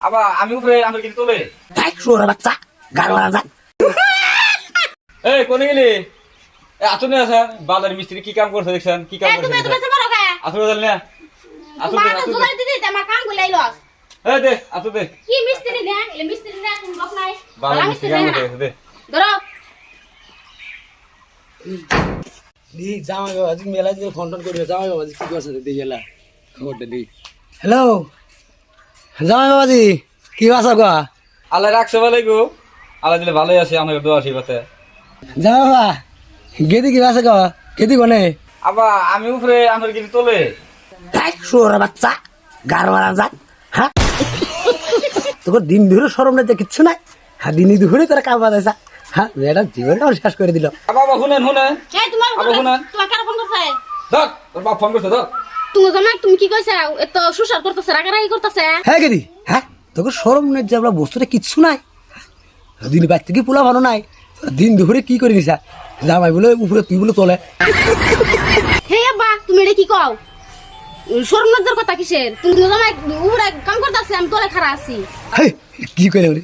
আবার আমি উপরে আমার কিন্তু তোলে তাই শুয়োরের বাচ্চা গাড় মারা যায়। এই কোনে গেলি আতুনে আছেন বাজার মিস্ত্রি কি কাম করছে দেখছেন কি কাম করছে আসলে জানি না আসলে এই দে আসলে কি মিস্ত্রি না এ মিস্ত্রি না তুমি লোক নাই বাজার মিস্ত্রি কাম করছে দে ধরো দি জামাই বাবা আজ মেলা দিয়ে ফোন টোন করবে জামাই বাবাজি কি করছে দেখি গেলা খবরটা দি। হ্যালো জামাই বাবাজি কি বাসা গো? আল্লাহ রাখছে ভালো গো আল্লাহ দিলে ভালোই আছে আমাকে দোয়া আশীর্বাদে জামাই বাবা গেদি কি বাসা গো? গেদি কোনে? আবার আমি উপরে আমার কিন্তু তোলে তাই শুয়োরের বাচ্চা গাড় মারা যায়। হ্যাঁ তোর দিন ধরে সরম নাই কিচ্ছু নাই। হ্যাঁ দিনই ধরে তোরা কাম বাজাইছা। হ্যাঁ মেয়েটা জীবনটাও শেষ করে দিল। বাবা শুনেন শুনেন এই তোমার আবার শুনেন তোমার কার ফোন করছে ধর তোর বাপ ফোন করছে ধর তুমি জানা তুমি কি কইছ এত সুসার করতেছে রাগারাগি করতেছে হ্যাঁ গেদি হ্যাঁ তোকে সরম নেই যে আমরা বস্তুটা কিচ্ছু নাই। দিন বাইর থেকে পোলা ভালো নাই দিন ধরে কি করে নিছা জামাই বলে উপরে তুই বলে তোলে। হে আব্বা তুমি এটা কি কও শরম লজ্জার কথা কিসের তুমি জামাই উপরে কাম করতেছে আমি তোলে খারাপ আছি। হেই, কি করে বলি